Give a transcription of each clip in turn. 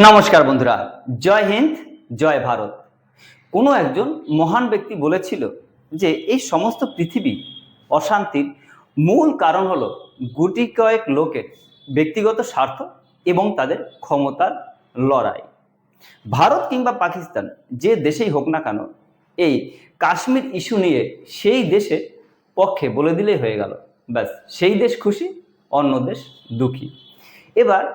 নমস্কার বন্ধুরা, জয় হিন্দ, জয় ভারত। কোনো একজন মহান ব্যক্তি বলেছিল যে এই সমস্ত পৃথিবী অশান্তির মূল কারণ হলো গুটি কয়েক লোকের ব্যক্তিগত স্বার্থ এবং তাদের ক্ষমতার লড়াই। ভারত কিংবা পাকিস্তান যে দেশেই হোক না কেন, এই কাশ্মীর ইস্যু নিয়ে সেই দেশের পক্ষে বলে দিলেই হয়ে গেল, ব্যাস সেই দেশ খুশি, অন্য দেশ দুঃখী। এবার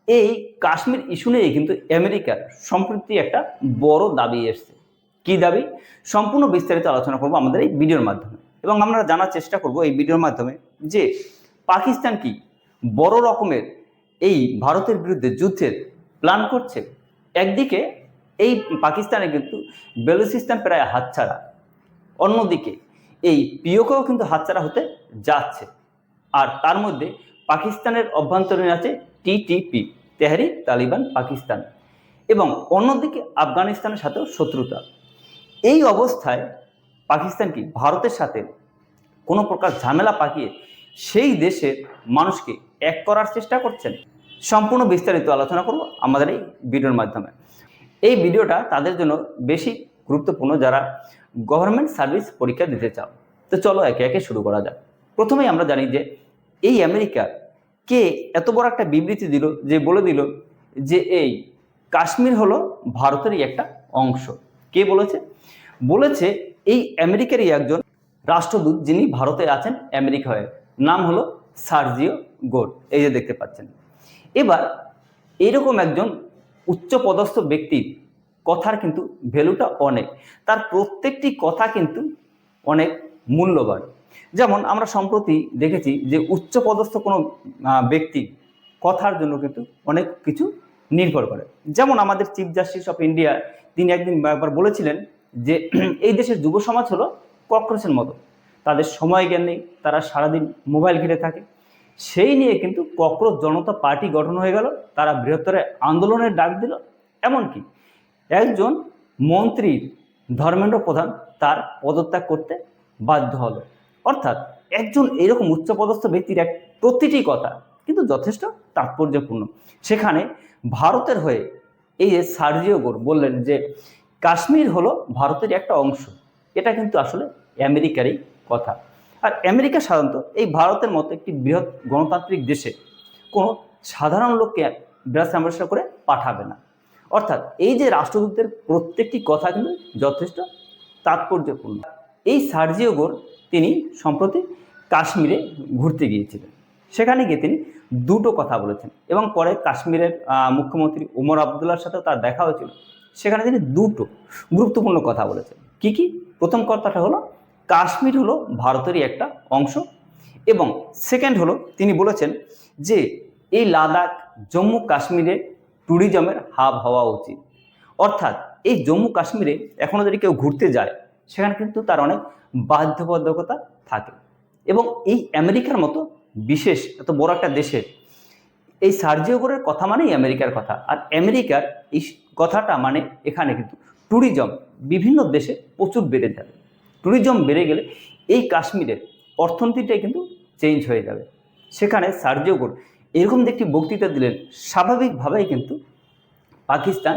এই কাশ্মীর ইস্যু নিয়ে কিন্তু আমেরিকার সম্প্রতি একটা বড় দাবি এসছে। কি দাবি? সম্পূর্ণ বিস্তারিত আলোচনা করব আমাদের এই ভিডিওর মাধ্যমে, এবং আমরা জানার চেষ্টা করব এই ভিডিওর মাধ্যমে যে পাকিস্তান কি বড় রকমের এই ভারতের বিরুদ্ধে যুদ্ধের প্ল্যান করছে। একদিকে এই পাকিস্তানে কিন্তু বেলুচিস্তান প্রায় হাতছাড়া, অন্যদিকে এই পিওকেও কিন্তু হাতছাড়া হতে যাচ্ছে। আর তার মধ্যে পাকিস্তানের অভ্যন্তরীণ আছে টিটিপি, তেহরিক তালিবান পাকিস্তান, এবং অন্যদিকে আফগানিস্তানের সাথেও শত্রুতা। এই অবস্থায় পাকিস্তান কি ভারতের সাথে কোনো প্রকার ঝামেলা পাকিয়ে সেই দেশের মানুষকে এক করার চেষ্টা করছেন? সম্পূর্ণ বিস্তারিত আলোচনা করব আমাদের এই ভিডিওর মাধ্যমে। এই ভিডিওটা তাদের জন্য বেশি গুরুত্বপূর্ণ যারা গভর্নমেন্ট সার্ভিস পরীক্ষা দিতে চাও। তো চলো একে একে শুরু করা যাক। প্রথমেই আমরা জানি যে এই আমেরিকা কে এত বড় একটা বিবৃতি দিল, যে বলে দিল যে এই কাশ্মীর হলো ভারতেরই একটা অংশ। কে বলেছে? বলেছে এই আমেরিকারই একজন রাষ্ট্রদূত, যিনি ভারতে আছেন আমেরিকা হয়ে, নাম হলো সার্জিও গোর, এই যে দেখতে পাচ্ছেন। এবার এরকম একজন উচ্চপদস্থ ব্যক্তির কথার কিন্তু ভ্যালুটা অনেক, তার প্রত্যেকটি কথা কিন্তু অনেক মূল্যবান। যেমন আমরা সম্প্রতি দেখেছি যে উচ্চপদস্থ কোনো ব্যক্তি কথার জন্য কিন্তু অনেক কিছু নির্ভর করে। যেমন আমাদের চিফ জাস্টিস অফ ইন্ডিয়া, তিনি একদিন একবার বলেছিলেন যে এই দেশের যুব সমাজ হলো ককরোচের মতো, তাদের সময় জ্ঞান নেই, তারা সারাদিন মোবাইল ঘিরে থাকে। সেই নিয়ে কিন্তু ককরোচ জনতা পার্টি গঠন হয়ে গেল, তারা বৃহত্তর আন্দোলনের ডাক দিল। এমনকি একজন মন্ত্রীর ধর্মেন্দ্র প্রধান তার পদত্যাগ করতে বাধ্য হলো। অর্থাৎ একজন এরকম উচ্চপদস্থ ব্যক্তির প্রতিটি কথা কিন্তু যথেষ্ট তাৎপর্যপূর্ণ। সেখানে ভারতের হয়ে এই যে সার্জিও গোর বললেন যে কাশ্মীর হলো ভারতের একটা অংশ, এটা কিন্তু আসলে আমেরিকারই কথা। আর আমেরিকা সাধারণত এই ভারতের মতো একটি বৃহৎ গণতান্ত্রিক দেশে কোনো সাধারণ লোককে ব্রাশ অ্যাম্বাসেডর করে পাঠাবে না। অর্থাৎ এই যে রাষ্ট্রদূতের প্রত্যেকটি কথা কিন্তু যথেষ্ট তাৎপর্যপূর্ণ। এই সার্জিও গোর তিনি সম্প্রতি কাশ্মীরে ঘুরতে গিয়েছিলেন। সেখানে গিয়ে তিনি দুটো কথা বলেছেন, এবং পরে কাশ্মীরের মুখ্যমন্ত্রী ওমর আবদুল্লার সাথেও তার দেখা হয়েছিল। সেখানে তিনি দুটো গুরুত্বপূর্ণ কথা বলেছেন। কি কি? প্রথম কথাটা হলো কাশ্মীর হলো ভারতেরই একটা অংশ, এবং সেকেন্ড হলো তিনি বলেছেন যে এই লাদাখ জম্মু কাশ্মীরে ট্যুরিজমের হাব হওয়া উচিত। অর্থাৎ এই জম্মু কাশ্মীরে এখনও যদি কেউ ঘুরতে যায়, সেখানে কিন্তু তার অনেক বাধ্যবাধকতা থাকে, এবং এই আমেরিকার মতো বিশেষ এত বড় একটা দেশের এই সার্জিও গোরের কথা মানেই আমেরিকার কথা। আর আমেরিকার এই কথাটা মানে এখানে কিন্তু ট্যুরিজম বিভিন্ন দেশে প্রচুর বেড়ে যাবে। ট্যুরিজম বেড়ে গেলে এই কাশ্মীরের অর্থনীতিটাই কিন্তু চেঞ্জ হয়ে যাবে। সেখানে সার্জিও গোর এরকম একটি বক্তৃতা দিলেন, স্বাভাবিকভাবেই কিন্তু পাকিস্তান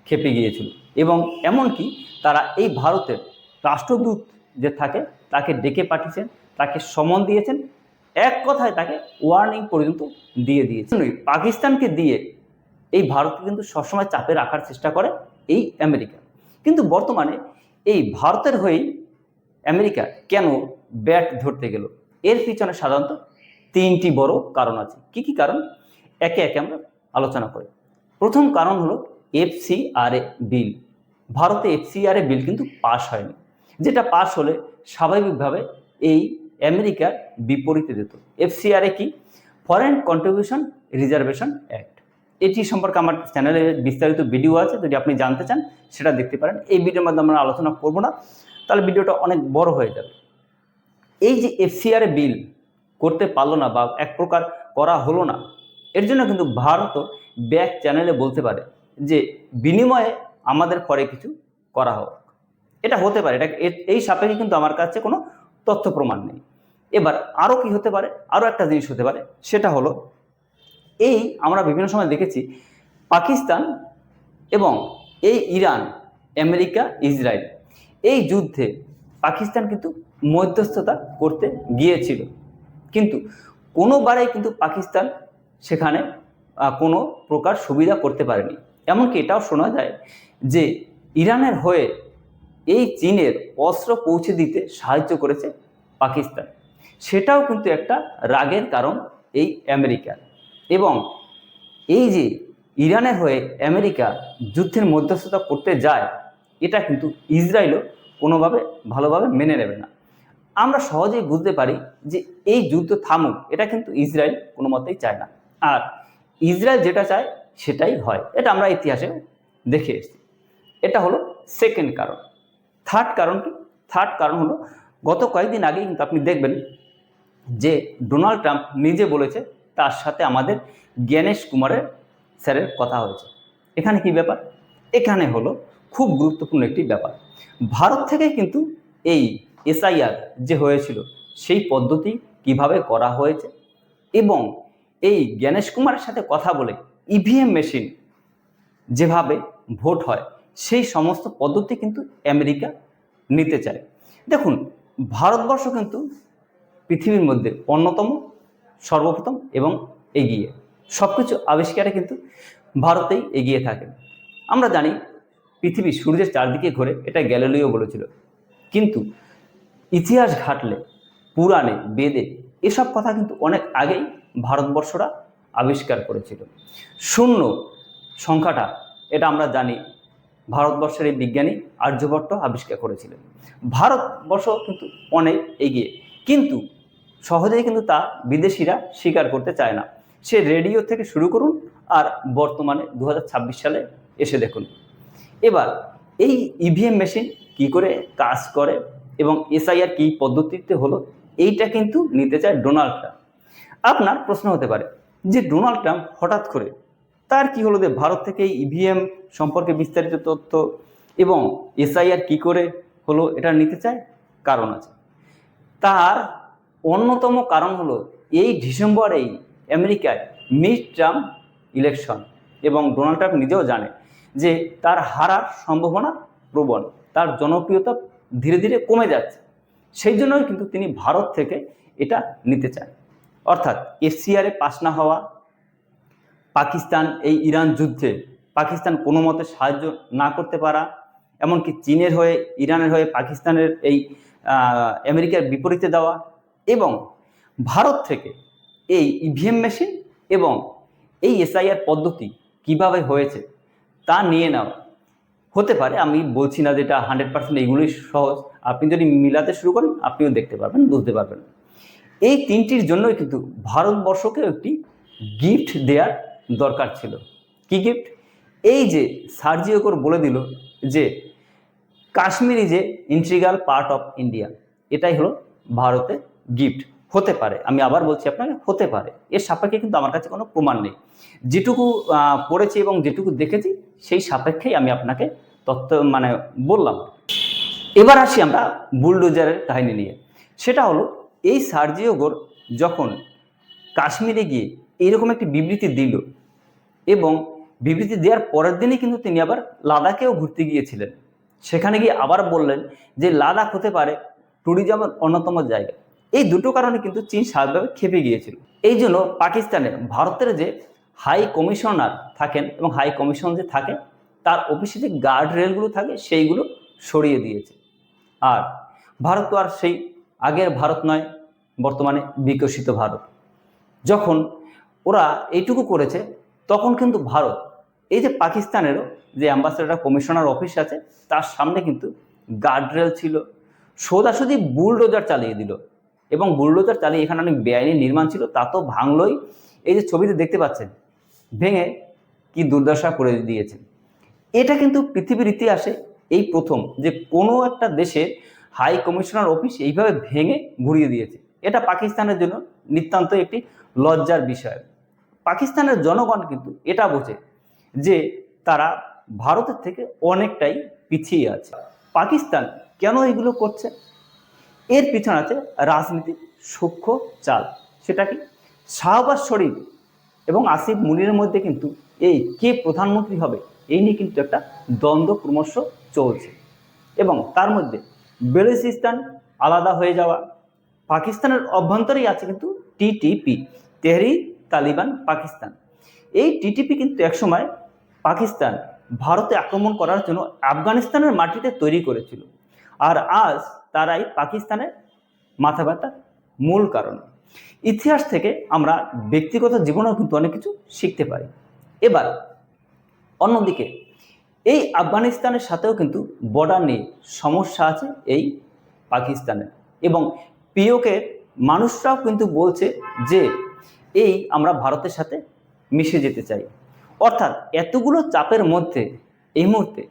খেপে গিয়েছিল, এবং এমনকি তারা এই ভারতের রাষ্ট্রদূত যে থাকে তাকে ডেকে পাঠিয়েছেন, তাকে সমন দিয়েছেন, এক কথায় তাকে ওয়ার্নিং পর্যন্ত দিয়ে দিয়েছেন। পাকিস্তানকে দিয়ে এই ভারতকে কিন্তু সবসময় চাপে রাখার চেষ্টা করে এই আমেরিকা। কিন্তু বর্তমানে এই ভারতের হয়েই আমেরিকা কেন ব্যাট ধরতে গেল? এর পিছনে সাধারণত তিনটি বড় কারণ আছে। কি কি কারণ? একে একে আমরা আলোচনা করি। প্রথম কারণ হলো এফসিআরএ বিল। ভারতে এফসিআরএ বিল কিন্তু পাস হয়নি, যেটা পাস হলে স্বাভাবিকভাবে এই আমেরিকার বিপরীতে যেত। এফসিআরএ কি? Foreign contribution reservation act. এটি সম্পর্কে আমার চ্যানেলে বিস্তারিত ভিডিও আছে, যদি আপনি জানতে চান সেটা দেখতে পারেন। এই ভিডিওর মাধ্যমে আমরা আলোচনা করব না, তাহলে ভিডিওটা অনেক বড় হয়ে যাবে। এই যে এফসিআরএ বিল করতে পারলো না বা এক প্রকার করা হলো না, এর জন্য কিন্তু ভারতও ব্যাক চ্যানেলে বলতে পারে যে বিনিময়ে আমাদের পরে কিছু করা হোক। এটা হতে পারে, এটা এই সাপেক্ষে কিন্তু আমার কাছে কোনো তথ্য প্রমাণ নেই। এবার আরও কি হতে পারে? আরও একটা জিনিস হতে পারে, সেটা হলো এই আমরা বিভিন্ন সময় দেখেছি পাকিস্তান এবং এই ইরান, আমেরিকা, ইসরায়েল এই যুদ্ধে পাকিস্তান কিন্তু মধ্যস্থতা করতে গিয়েছিল, কিন্তু কোনোবারেই কিন্তু পাকিস্তান সেখানে কোনো প্রকার সুবিধা করতে পারেনি। এমনকি এটাও শোনা যায় যে ইরানের হয়ে এই চীনের অস্ত্র পৌঁছে দিতে সাহায্য করেছে পাকিস্তান। সেটাও কিন্তু একটা রাগের কারণ এই আমেরিকার। এবং এই যে ইরানের হয়ে আমেরিকা যুদ্ধের মধ্যস্থতা করতে যায়, এটা কিন্তু ইসরায়েলও কোনোভাবে ভালোভাবে মেনে নেবে না। আমরা সহজেই বুঝতে পারি যে এই যুদ্ধ থামুক, এটা কিন্তু ইসরায়েল কোনো মতেই চায় না। আর ইসরায়েল যেটা চায় সেটাই হয়, এটা আমরা ইতিহাসে দেখে এসেছি। এটা হলো সেকেন্ড কারণ। থার্ড কারণ কি? থার্ড কারণ হলো গত কয়েকদিন আগেই কিন্তু আপনি দেখবেন যে ডোনাল্ড ট্রাম্প নিজে বলেছে তার সাথে আমাদের জ্ঞানেশ কুমারের স্যারের কথা হয়েছে। এখানে কি ব্যাপার? এখানে হলো খুব গুরুত্বপূর্ণ একটি ব্যাপার। ভারত থেকে কিন্তু এই এসআইআর যে হয়েছিল সেই পদ্ধতি কিভাবে করা হয়েছে এবং এই জ্ঞানেশ কুমারের সাথে কথা বলে ইভিএম মেশিন যেভাবে ভোট হয় সেই সমস্ত পদ্ধতি কিন্তু আমেরিকা নিতে চায়। দেখুন, ভারতবর্ষ কিন্তু পৃথিবীর মধ্যে অন্যতম, সর্বপ্রথম এবং এগিয়ে। সব কিছু আবিষ্কারে কিন্তু ভারতেই এগিয়ে থাকে। আমরা জানি পৃথিবী সূর্যের চারদিকে ঘোরে, এটা গ্যালিলিও বলেছিল, কিন্তু ইতিহাস ঘাটলে পুরাণে, বেদে এসব কথা কিন্তু অনেক আগেই ভারতবর্ষরা আবিষ্কার করেছিল। শূন্য সংখ্যাটা এটা আমরা জানি ভারতবর্ষের এই বিজ্ঞানী আর্যভট্ট আবিষ্কার করেছিলেন। ভারতবর্ষ কিন্তু অনেক এগিয়ে, কিন্তু সহজেই কিন্তু তা বিদেশিরা স্বীকার করতে চায় না। সে রেডিও থেকে শুরু করুন আর বর্তমানে 2026 সালে এসে দেখুন। এবার এই ইভিএম মেশিন কি করে কাজ করে এবং এসআইআর কি পদ্ধতিতে হলো, এইটা কিন্তু নিতে চায় ডোনাল্ড ট্রাম্প। আপনার প্রশ্ন হতে পারে যে ডোনাল্ড ট্রাম্প হঠাৎ করে তার কি হলো যে ভারত থেকে ইভিএম সম্পর্কে বিস্তারিত তথ্য এবং এসআইআর কি করে হলো এটা নিতে চায়? কারণ আছে। তার অন্যতম কারণ হলো এই ডিসেম্বরেই আমেরিকায় মিড টার্ম ইলেকশন এবং ডোনাল্ড ট্রাম্প নিজেও জানে যে তার হারার সম্ভাবনা প্রবল, তার জনপ্রিয়তা ধীরে ধীরে কমে যাচ্ছে। সেই জন্যই কিন্তু তিনি ভারত থেকে এটা নিতে চান। অর্থাৎ এফসিআরে পাশ না হওয়া, পাকিস্তান এই ইরান যুদ্ধে পাকিস্তান কোনো মতে সাহায্য না করতে পারা, এমনকি চীনের হয়ে ইরানের হয়ে পাকিস্তানের এই আমেরিকার বিপরীতে দেওয়া, এবং ভারত থেকে এই ইভিএম মেশিন এবং এই এসআইআর পদ্ধতি কিভাবে হয়েছে তা নিয়ে নেওয়া। হতে পারে, আমি বলছি না যেটা 100% এইগুলোই সহজ, আপনি যদি মিলাতে শুরু করেন আপনিও দেখতে পারবেন, বুঝতে পারবেন। এই তিনটির জন্যই কিন্তু ভারতবর্ষকে একটি গিফট দেওয়ার দরকার ছিল। কি গিফট? এই যে সার্জিও করে বলে দিল যে Kashmir is a integral part of India, এটাই হলো ভারতের গিফট। হতে পারে, আমি আবার বলছি আপনাকে, হতে পারে। এর সাপেক্ষে কিন্তু আমার কাছে কোনো প্রমাণ নেই। যেটুকু পড়েছি এবং যেটুকু দেখেছি সেই সাপেক্ষেই আমি আপনাকে তথ্য বললাম। এবার আসি আমরা বুলডোজারের কাহিনী নিয়ে। সেটা হলো এই সার্জিও গোর যখন কাশ্মীরে গিয়ে এইরকম একটি বিবৃতি দিল এবং বিবৃতি দেওয়ার পরের দিনই কিন্তু তিনি আবার লাদাখেও ঘুরতে গিয়েছিলেন। সেখানে গিয়ে আবার বললেন যে লাদাখ হতে পারে ট্যুরিজমের অন্যতম জায়গা। এই দুটো কারণে কিন্তু চীন স্বাভাবিকভাবে খেপে গিয়েছিল। এই জন্য পাকিস্তানে ভারতের যে হাই কমিশনার থাকেন এবং হাই কমিশন যে থাকে তার অফিসে যে গার্ড রেলগুলো থাকে সেইগুলো সরিয়ে দিয়েছে। আর ভারত তো আর সেই আগের ভারত নয়, বর্তমানে বিকশিত ভারত। যখন ওরা এইটুকু করেছে তখন কিন্তু ভারত এই যে পাকিস্তানেরও যে অ্যাম্বাসেডার কমিশনার অফিস আছে তার সামনে কিন্তু গার্ড রেল ছিল, সোজাসুজি বুলডোজার চালিয়ে দিল। এবং বুলডোজার চালিয়ে এখানে অনেক বেআইনি নির্মাণ ছিল তা তো ভাঙলই। এই যে ছবিতে দেখতে পাচ্ছেন ভেঙে কি দুর্দশা করে দিয়েছে। এটা কিন্তু পৃথিবীর ইতিহাসে এই প্রথম যে কোনো একটা দেশের হাই কমিশনার অফিস এইভাবে ভেঙে ঘুরিয়ে দিয়েছে। এটা পাকিস্তানের জন্য নিতান্ত একটি লজ্জার বিষয়। পাকিস্তানের জনগণ কিন্তু এটা বোঝে যে তারা ভারতের থেকে অনেকটাই পিছিয়ে আছে। পাকিস্তান কেন এগুলো করছে? এর পিছনে আছে রাজনীতির সূক্ষ্ম চাল। সেটা কি? শাহবাজ শরীফ এবং আসিফ মুনিরের মধ্যে কিন্তু এই কে প্রধানমন্ত্রী হবে এই নিয়ে কিন্তু একটা দ্বন্দ্ব ক্রমশ চলছে। এবং তার মধ্যে বেলুচিস্তান আলাদা হয়ে যাওয়া, পাকিস্তানের অভ্যন্তরেই আছে কিন্তু টিটিপি, তেহরিক তালিবান পাকিস্তান। এই টিটিপি কিন্তু একসময় পাকিস্তান ভারতে আক্রমণ করার জন্য আফগানিস্তানের মাটিতে তৈরি করেছিল, আর আজ তারাই পাকিস্তানের মাথা ব্যথার মূল কারণ। ইতিহাস থেকে আমরা ব্যক্তিগত জীবনেও কিন্তু অনেক কিছু শিখতে পারি। এবার অন্যদিকে এই আফগানিস্তানের সাথেও কিন্তু বর্ডার নিয়ে সমস্যা আছে এই পাকিস্তানের, এবং পিওকের মানুষরাও কিন্তু বলছে যে এই আমরা ভারতের সাথে মিশে যেতে চাই। অর্থাৎ এতগুলো চাপের মধ্যে এই মুহূর্তে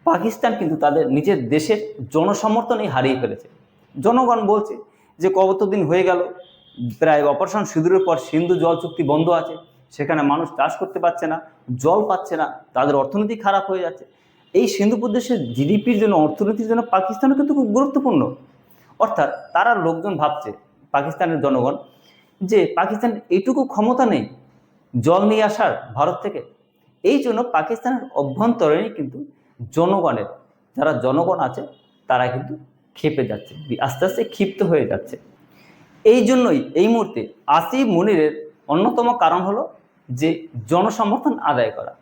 পাকিস্তান কিন্তু তাদের নিজের দেশের জনসমর্থনই হারিয়ে ফেলেছে। জনগণ বলছে যে কতদিন হয়ে গেল, প্রায় অপারেশন সিঁদুরের পর সিন্ধু জল চুক্তি বন্ধ আছে, সেখানে মানুষ চাষ করতে পারছে না, জল পাচ্ছে না, তাদের অর্থনীতি খারাপ হয়ে যাচ্ছে। এই সিন্ধু প্রদেশের জিডিপির জন্য, অর্থনীতির জন্য পাকিস্তানও কিন্তু খুব গুরুত্বপূর্ণ। অর্থাৎ তারা লোকজন ভাবছে, পাকিস্তানের জনগণ, যে পাকিস্তান এইটুকু ক্ষমতা নেই জল নিয়ে আসার ভারত থেকে। এই জন্য পাকিস্তানের অভ্যন্তরেই কিন্তু জনগণের, যারা জনগণ আছে তারা কিন্তু ক্ষেপে যাচ্ছে, আস্তে আস্তে ক্ষিপ্ত হয়ে যাচ্ছে। এই জন্যই এই মুহূর্তে আসিফ মনিরের অন্যতম কারণ হলো যে জনসমর্থন আদায় করা।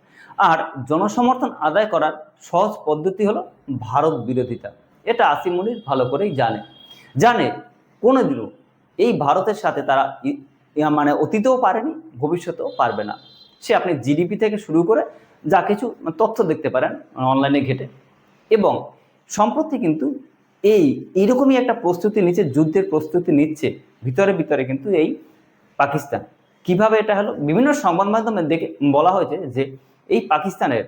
আর জনসমর্থন আদায় করার সহজ পদ্ধতি হলো ভারত বিরোধিতা। এটা আসিফ মনির ভালো করেই জানে কোনোদিনও এই ভারতের সাথে তারা মানে অতীতেও পারেনি, ভবিষ্যতেও পারবে না। সে আপনি জিডিপি থেকে শুরু করে যা কিছু তথ্য দেখতে পারেন অনলাইনে ঘেটে। এবং সম্প্রতি কিন্তু এইরকমই একটা প্রস্তুতি নিচ্ছে, যুদ্ধের প্রস্তুতি নিচ্ছে ভিতরে ভিতরে কিন্তু এই পাকিস্তান। কিভাবে এটা হলো, বিভিন্ন সংবাদ মাধ্যমে দেখে বলা হয়েছে যে এই পাকিস্তানের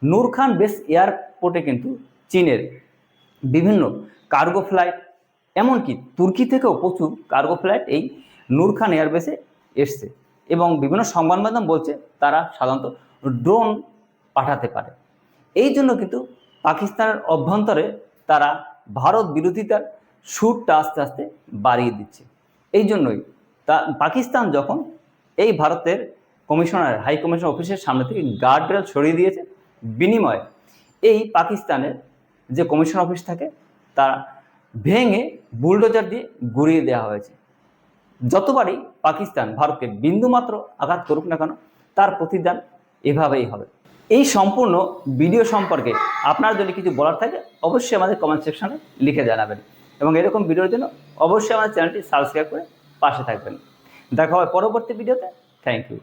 নূর খান বেস এয়ারপোর্টে কিন্তু চীনের বিভিন্ন কার্গো ফ্লাইট, এমনকি তুর্কি থেকেও প্রচুর কার্গো ফ্লাইট এই নূর খান এয়ারবেসে এসছে। এবং বিভিন্ন সংবাদ মাধ্যম বলছে তারা সাধারণত ড্রোন পাঠাতে পারে। এই জন্য কিন্তু পাকিস্তানের অভ্যন্তরে তারা ভারত বিরোধিতার সুরটা আস্তে আস্তে বাড়িয়ে দিচ্ছে। এই জন্যই পাকিস্তান যখন এই ভারতের কমিশনার, হাই কমিশন অফিসের সামনে থেকে গার্ডরেল সরিয়ে দিয়েছে, বিনিময়ে এই পাকিস্তানের যে কমিশন অফিস থাকে তা ভেঙে বুলডোজার দিয়ে গুঁড়িয়ে দেওয়া হয়েছে। যতবারই পাকিস্তান ভারতকে বিন্দুমাত্র আঘাত করুক না কেন, তার প্রতিদান এভাবেই হবে। এই সম্পূর্ণ ভিডিও সম্পর্কে আপনার যদি কিছু বলার থাকে অবশ্যই আমাদের কমেন্ট সেকশনে লিখে জানাবেন, এবং এরকম ভিডিওর জন্য অবশ্যই আমাদের চ্যানেলটি সাবস্ক্রাইব করে পাশে থাকবেন। দেখা হবে পরবর্তী ভিডিওতে। Thank you.